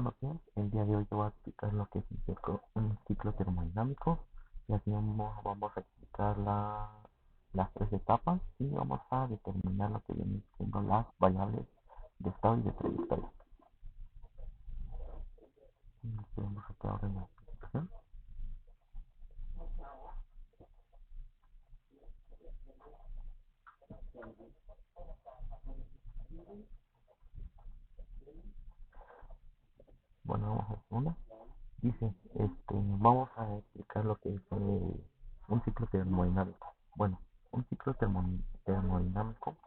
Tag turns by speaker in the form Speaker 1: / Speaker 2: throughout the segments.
Speaker 1: Buenos días, el día de hoy te voy a explicar lo que es un ciclo termodinámico y así vamos a explicar las tres etapas y vamos a determinar lo que vienen siendo las variables de estado y de trayectoria. Vamos a quedar en la explicación. Bueno, vamos a una. Dice, vamos a explicar lo que es un ciclo termodinámico. Bueno, un ciclo termodinámico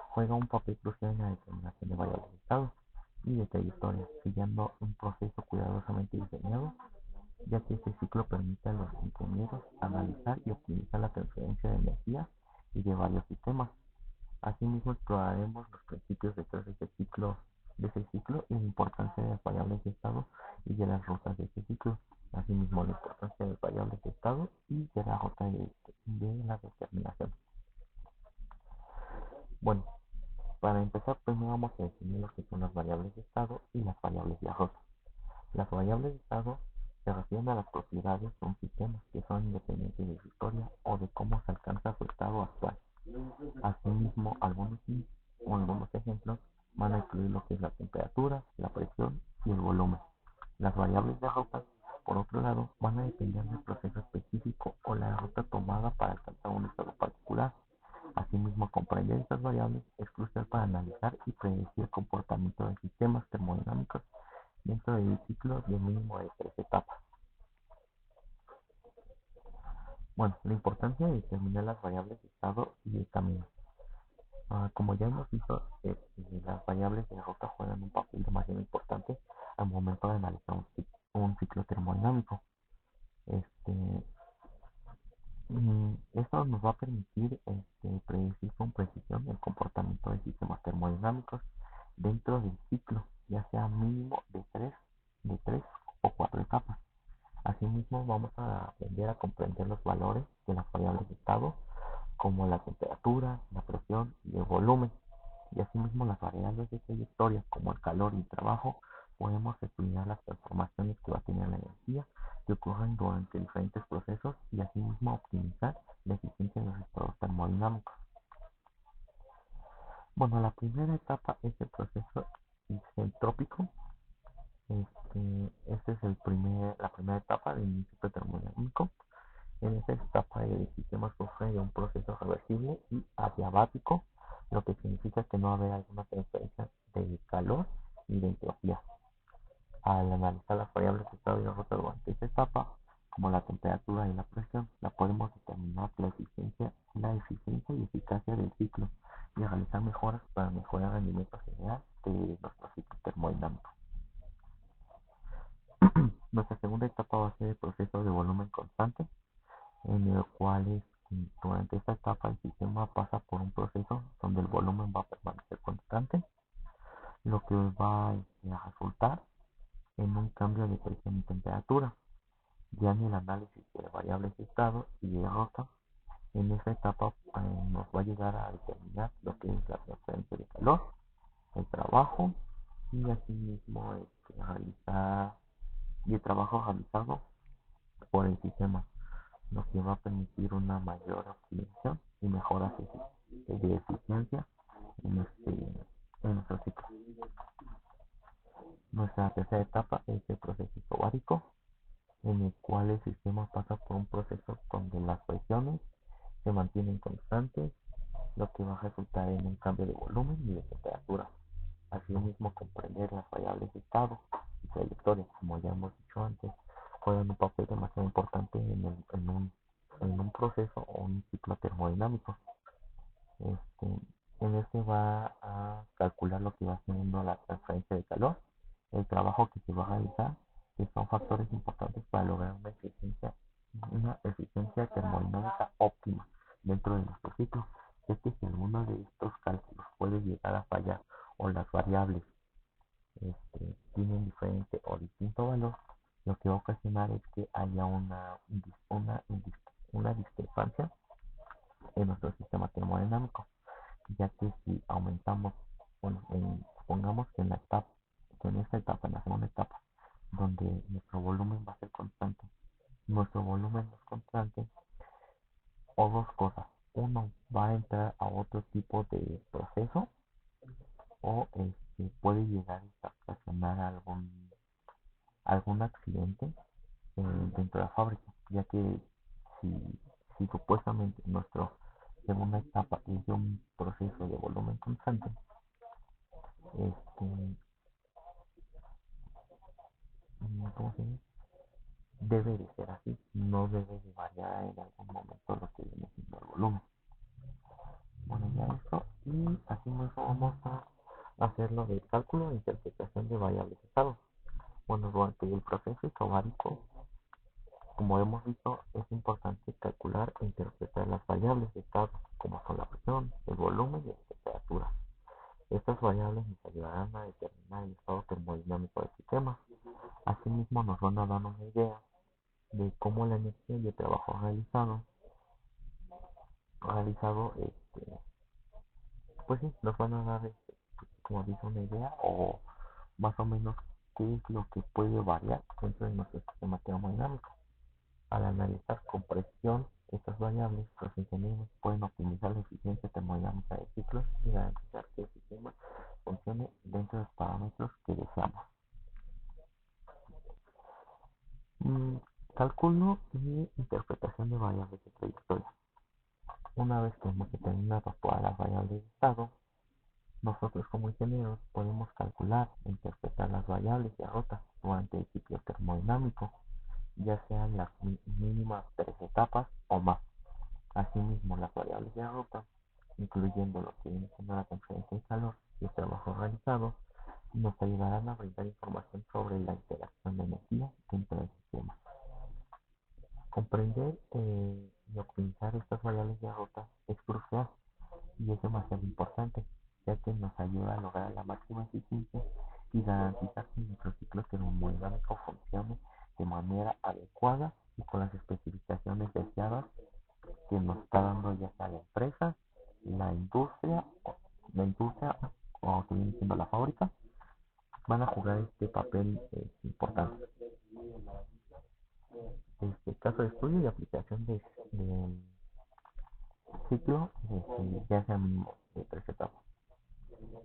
Speaker 1: juega un papel crucial en la determinación de variables de estado y de trayectoria, siguiendo un proceso cuidadosamente diseñado, ya que este ciclo permite a los ingenieros analizar y optimizar la transferencia de energía y de varios sistemas. Asimismo, exploraremos los principios detrás de ese ciclo y la importancia de las variables de estado y de las rutas de ese ciclo. Asimismo, la importancia de las variables de estado y de la ruta de la determinación. Bueno, para empezar, primero vamos a definir lo que son las variables de estado y las variables de ruta. Las variables de estado se refieren a las propiedades de un sistema que son independientes de su historia o de cómo se alcanza su estado actual. Asimismo, algunos ejemplos van a incluir lo que es la temperatura, la presión y el volumen. Las variables de ruta, por otro lado, van a depender del proceso específico o la ruta tomada para alcanzar un estado particular. Asimismo, comprender estas variables es crucial para analizar y predecir el comportamiento de sistemas termodinámicos dentro del ciclo de mínimo de 3 etapas. Bueno, la importancia de determinar las variables de estado y de camino. Como ya hemos visto, las variables de ruta juegan un papel demasiado importante al momento de analizar un ciclo termodinámico. Este, Esto nos va a permitir predecir con precisión el comportamiento de sistemas termodinámicos dentro del ciclo, ya sea mínimo de tres o 4 etapas. Asimismo, vamos a aprender a comprender los valores de las variables de estado, como la temperatura, la presión y el volumen. Y asimismo, las variables de trayectoria, como el calor y el trabajo, podemos estudiar las transformaciones que va a tener la energía que ocurren durante diferentes procesos y asimismo optimizar la eficiencia de los estados termodinámicos. Bueno, la primera etapa es el proceso isentrópico. Esta es la primera etapa del ciclo termodinámico. En esta etapa el sistema sufre de un proceso reversible y adiabático, lo que significa que no va a haber alguna transferencia de calor ni de entropía. Al analizar las variables de estado y de ruta durante esta etapa, como la temperatura y la presión, la podemos determinar la eficiencia y eficacia del ciclo y realizar mejoras para mejorar el rendimiento general de nuestro ciclo termodinámico. Nuestra segunda etapa va a ser el proceso de volumen constante, en el cual durante esta etapa el sistema pasa por un proceso donde el volumen va a permanecer constante, lo que va a resultar en un cambio de presión y temperatura. Ya en el análisis de variables de estado y de ruta, en esta etapa nos va a ayudar a determinar lo que es la transferencia de calor, el trabajo y asimismo el trabajo realizado por el sistema, lo que va a permitir una mayor optimización y mejoras de eficiencia en nuestro ciclo. Nuestra tercera etapa es el proceso isobárico, en el cual el sistema pasa por un proceso donde las presiones se mantienen constantes, lo que va a resultar en un cambio de volumen y de temperatura. Asimismo, comprender las variables de estado y trayectoria, como ya hemos dicho antes, juegan un papel demasiado importante en un proceso o un ciclo termodinámico. Este, en este va a calcular lo que va siendo la transferencia de calor, el trabajo que se va a realizar, que son factores importantes para lograr una eficiencia termodinámica óptima dentro de nuestro ciclo. Es que si alguno de estos cálculos puede llegar a fallar o las variables tienen diferente o distinto valor, lo que va a ocasionar es que haya una discrepancia en nuestro sistema termodinámico, ya que si aumentamos, bueno, supongamos que en esta etapa, en la segunda etapa, donde nuestro volumen va a ser constante. Nuestro volumen es constante o dos cosas. Uno, va a entrar a otro tipo de proceso o puede llegar a ocasionar algún accidente dentro de la fábrica, ya que si supuestamente nuestra segunda etapa es de un proceso de volumen constante, este, ¿cómo se dice? Debe de ser así, no debe de variar en algún momento lo que viene siendo el volumen. Bueno, ya esto, y así mismo vamos a hacer lo del cálculo e interpretación de variables de estado. Bueno, durante el proceso isobárico, como hemos visto, es importante calcular e interpretar las variables de estado, como son la presión, el volumen y la temperatura. Estas variables nos ayudarán a determinar el estado termodinámico del sistema. Asimismo, nos van a dar una idea de cómo la energía y el trabajo realizado, pues sí, nos van a dar, como dice, una idea o más o menos qué es lo que puede variar dentro de nuestro sistema termodinámico. Al analizar con precisión estas variables, los ingenieros pueden optimizar la eficiencia termodinámica de ciclos y garantizar que el sistema funcione dentro de los parámetros que deseamos. Mm, Cálculo y interpretación de variables de trayectoria. Una vez que hemos determinado todas las variables de estado, nosotros como ingenieros podemos calcular e interpretar las variables de rota durante el ciclo termodinámico, ya sean las mínimas 3 etapas o más. Asimismo, las variables de rota, incluyendo lo que viene siendo la transferencia de calor y el trabajo realizado, nos ayudarán a brindar información sobre la interacción de energía dentro del sistema. Comprender y optimizar estas variables de rota es crucial y es demasiado importante, ya que nos ayuda a lograr la máxima eficiencia y garantizar que nuestro ciclo termodinámico funcione de manera adecuada y con las especificaciones deseadas que nos está dando ya sea la empresa, la industria, o que viene siendo la fábrica, van a jugar este papel importante. Caso de estudio y aplicación de ciclo, ya sea mínimo de 3 etapas.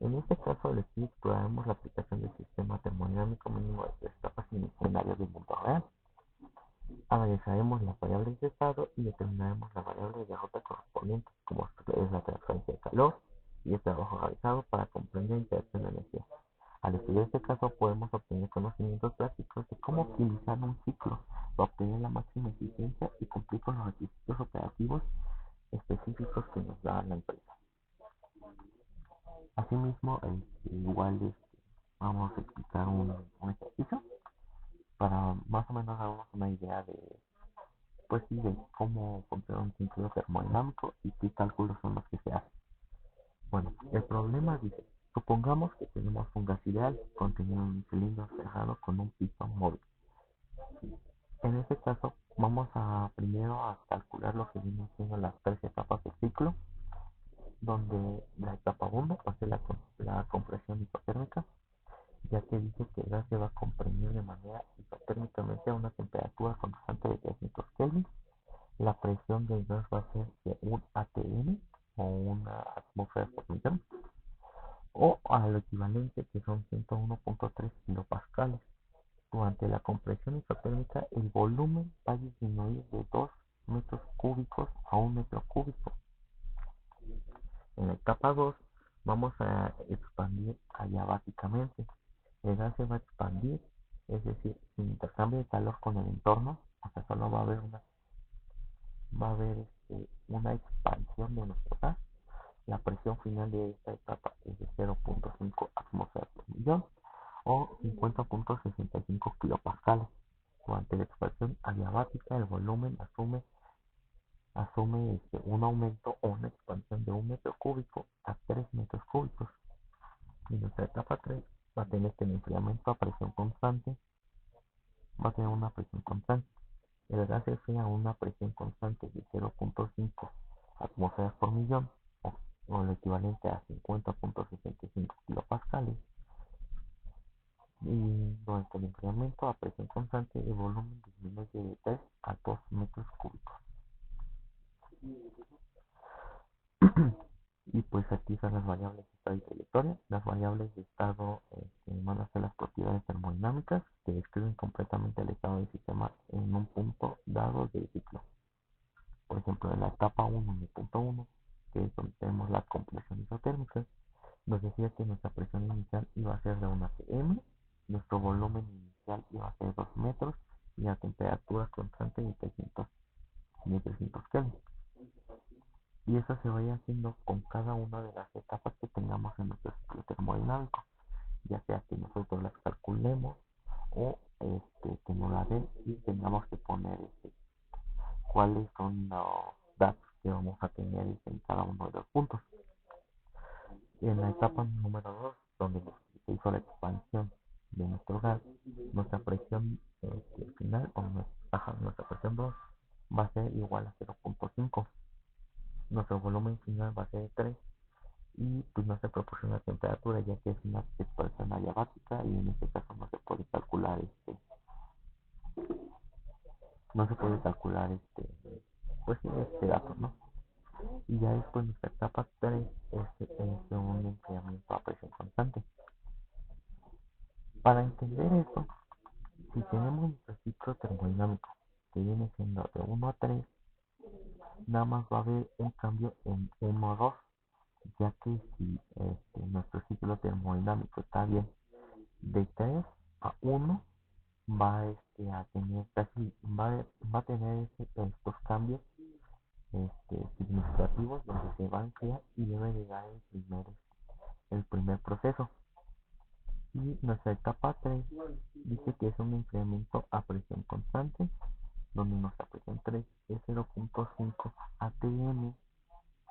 Speaker 1: En este caso del estudio exploraremos la aplicación del sistema termodinámico mínimo de 3 etapas en escenarios del mundo real. Analizaremos las variables de estado y determinaremos las variables de rota correspondientes, como es la transferencia de calor y el trabajo realizado para comprender la interacción de energía. Al estudiar este caso podemos obtener conocimientos prácticos de cómo utilizar un ciclo para obtener la máxima eficiencia y cumplir con los requisitos operativos específicos que nos da la empresa. Asimismo, igual vamos a explicar un ejercicio para más o menos darnos una idea pues sí, de cómo funciona un ciclo termodinámico y qué cálculos son los que se hacen. Bueno, el problema dice, supongamos que tenemos un gas ideal contenido en un cilindro cerrado con un pistón móvil. En este caso, vamos a primero a calcular lo que vienen siendo las 3 etapas del ciclo, donde la etapa 1 va a ser la compresión isotérmica, ya que dice que el gas se va a comprimir de manera isotérmicamente a una temperatura constante de 3 metros Kelvin. La presión del gas va a ser de un atm o una atmósfera por millón, o al equivalente que son 101.3 kilopascales. Durante la compresión isotérmica, el volumen va a disminuir de 2 metros cúbicos a 1 metro cúbico. En la etapa 2 vamos a expandir adiabáticamente. El gas se va a expandir, es decir, sin intercambio de calor con el entorno, o sea, solo va a haber una expansión de nuestro gas. La presión final de esta etapa es de 0.5 atmósferas por millón o 50.65 kilopascales. Durante la expansión adiabática, el volumen asume un aumento o una expansión de 1 metro cúbico a 3 metros cúbicos. Y nuestra etapa 3 va a tener este enfriamiento a presión constante, va a tener una presión constante. El gas se enfría a una presión constante de 0.5 atmósferas por millón o el equivalente a 50.65 kilopascales. Y durante el enfriamiento a presión constante, el volumen disminuye de 3 a 2 metros cúbicos. Y pues aquí están las variables de estado y trayectoria. Las variables de estado van a ser las propiedades termodinámicas que describen completamente el estado del sistema en un punto dado del ciclo. Por ejemplo, en la etapa 1, en el punto 1, que es donde tenemos la compresión isotérmica, nos decía que nuestra presión inicial iba a ser de 1 atm, nuestro volumen inicial iba a ser 2 metros y la temperatura constante de 300 Kelvin. Y eso se vaya haciendo con cada una de las etapas que tengamos en nuestro ciclo termodinámico, ya sea que nosotros las calculemos o que nos la den y tengamos que poner cuáles son los datos que vamos a tener en cada uno de los puntos. En la etapa número 2, donde se hizo la expansión de nuestro gas, nuestra presión final, o nuestra presión 2, va a ser igual a 0.5. Nuestro volumen final va a ser 3 y pues no se proporciona temperatura, ya que es una expansión adiabática y en este caso no se puede calcular pues este dato, ¿no? Y ya después nuestra etapa 3 es un enfriamiento a presión constante. Para entender eso, si tenemos nuestro ciclo termodinámico que viene siendo de 1 a 3, nada más va a haber un cambio en 1 a 2, ya que si nuestro ciclo termodinámico está bien de 3 a 1, va a tener va a tener estos cambios significativos donde se va a enfriar y debe llegar el primer proceso. Y nuestra etapa 3 dice que es un enfriamiento a presión constante, donde nuestra presión 3 es 0.5 atm,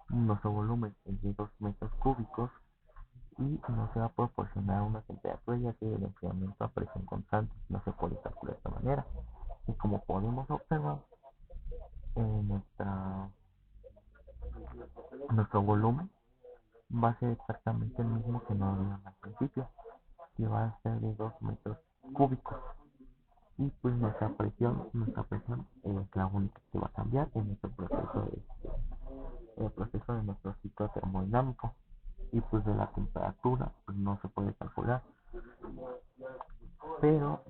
Speaker 1: nuestro volumen es de 2 metros cúbicos y no se va a proporcionar una temperatura, ya que el enfriamiento a presión constante no se puede calcular de esta manera. Y como podemos observar, nuestro volumen va a ser exactamente el mismo que nos dieron al principio, que va a ser de 2 metros cúbicos. Y pues nuestra presión es la única que va a cambiar en este proceso el proceso de nuestro ciclo termodinámico. Y pues de la temperatura pues no se puede calcular, pero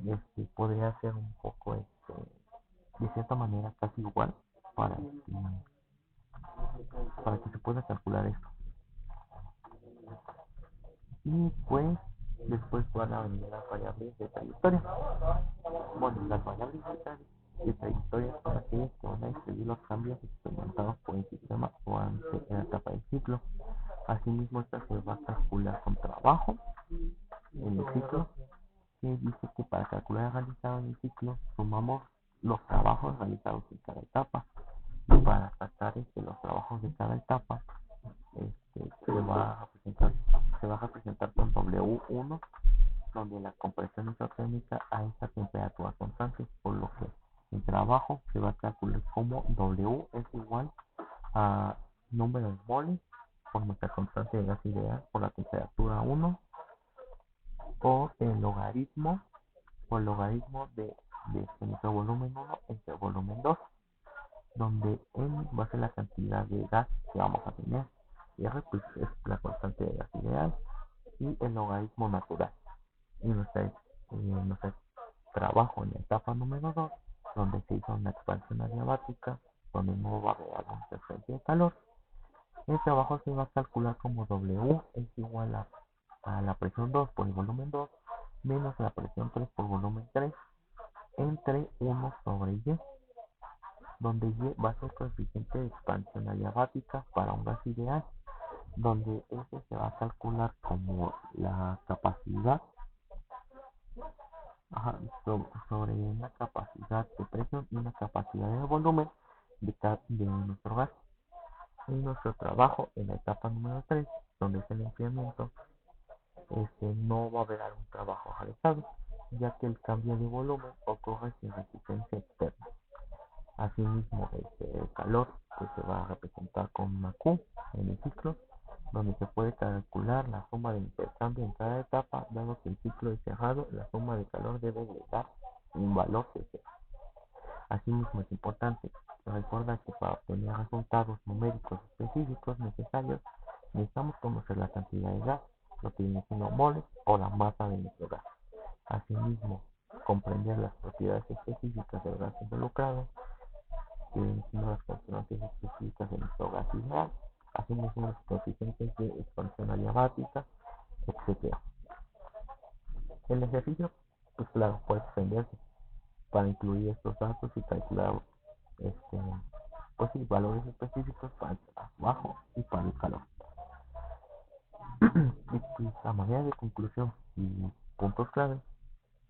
Speaker 1: podría ser un poco de cierta manera casi igual para, para que se pueda calcular esto. Y pues después van a venir las variables de trayectoria. Bueno, las variables de trayectoria son aquellas que van a describir los cambios experimentados por el sistema durante la etapa del ciclo. Asimismo, esta se va a calcular con trabajo en el ciclo, que dice que para calcular el realizado en el ciclo sumamos los trabajos realizados en cada etapa, y para sacar los trabajos de cada etapa se va a representar con W1, donde la compresión isotérmica a esta temperatura constante, por lo que el trabajo se va a calcular como W es igual a número de moles por nuestra constante de gas ideal por la temperatura 1, o el logaritmo de nuestro volumen 1 entre volumen 2, donde n va a ser la cantidad de gas que vamos a tener, R pues es la constante de gas ideal y el logaritmo natural. Y nuestro trabajo en la etapa número 2, donde se hizo una expansión adiabática, donde no va a haber alguna transferencia de calor, el trabajo se va a calcular como W es igual a la presión 2 por el volumen 2 menos la presión 3 por volumen 3 entre 1 sobre Y, donde Y va a ser el coeficiente de expansión adiabática para un gas ideal, donde ese se va a calcular como la capacidad sobre una capacidad de presión y una capacidad de volumen de nuestro gas. Y nuestro trabajo en la etapa número 3, donde es el enfriamiento, no va a haber algún trabajo realizado, ya que el cambio de volumen ocurre sin resistencia externa. Asimismo, el calor que se va a representar con una Q en el ciclo, donde se puede calcular la suma de intercambio en cada etapa, dado que el ciclo es cerrado, la suma de calor debe de dar un valor de cero. Asimismo, es importante recordar que para obtener resultados numéricos específicos necesarios, necesitamos conocer la cantidad de gas, lo que viene siendo moles o la masa de nuestro gas. Asimismo, comprender las propiedades específicas del gas involucrado, que vienen siendo las constantes específicas de nuestro gas ideal, asimismo los coeficientes de expansión adiabática, etc. El ejercicio, pues claro, puede extenderse para incluir estos datos y calcular este, pues sí, valores específicos para el bajo y para el calor. Y pues a manera de conclusión y puntos claves,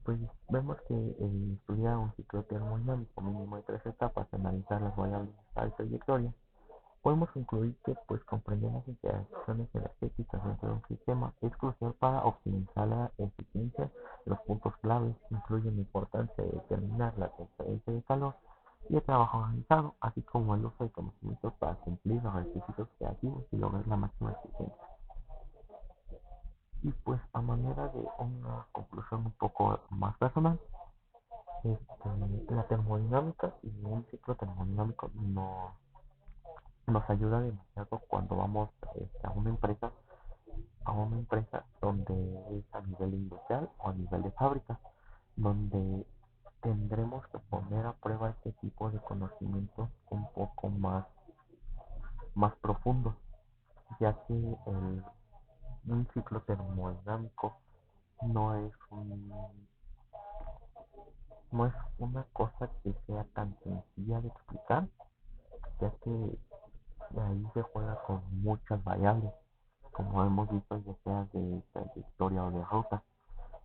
Speaker 1: pues vemos que estudiar un ciclo termodinámico mínimo de tres etapas, analizar las variables de trayectoria, podemos concluir que pues comprender las interacciones energéticas dentro de un sistema es crucial para optimizar la eficiencia. Los puntos claves incluyen la importancia de determinar la transferencia de calor y el trabajo organizado, así como el uso de conocimientos para cumplir los requisitos creativos y lograr la máxima eficiencia. Y pues a manera de una conclusión un poco más personal, la termodinámica y un ciclo termodinámico nos ayuda demasiado cuando vamos a una empresa donde es a nivel industrial o a nivel de fábrica, donde tendremos que poner a prueba este tipo de conocimientos un poco más profundos, ya que un ciclo termodinámico no es no es una cosa que sea tan sencilla de explicar, ya que ahí se juega con muchas variables, como hemos visto, ya sea de trayectoria o de ruta,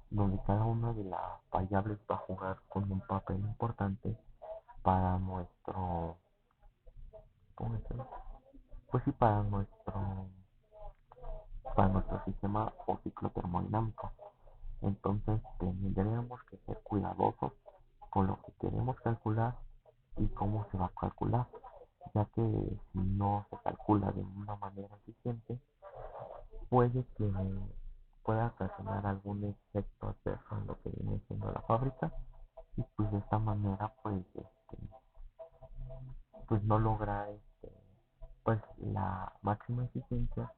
Speaker 1: donde cada una de las variables va a jugar con un papel importante para nuestro, ¿cómo decirlo? Pues sí, para nuestro sistema o ciclo termodinámico. Entonces tendremos que ser cuidadosos con lo que queremos calcular y cómo se va a calcular, ya que si no se calcula de una manera eficiente, puede que pueda ocasionar algún efecto adverso en lo que viene siendo la fábrica y pues de esta manera pues no lograr pues la máxima eficiencia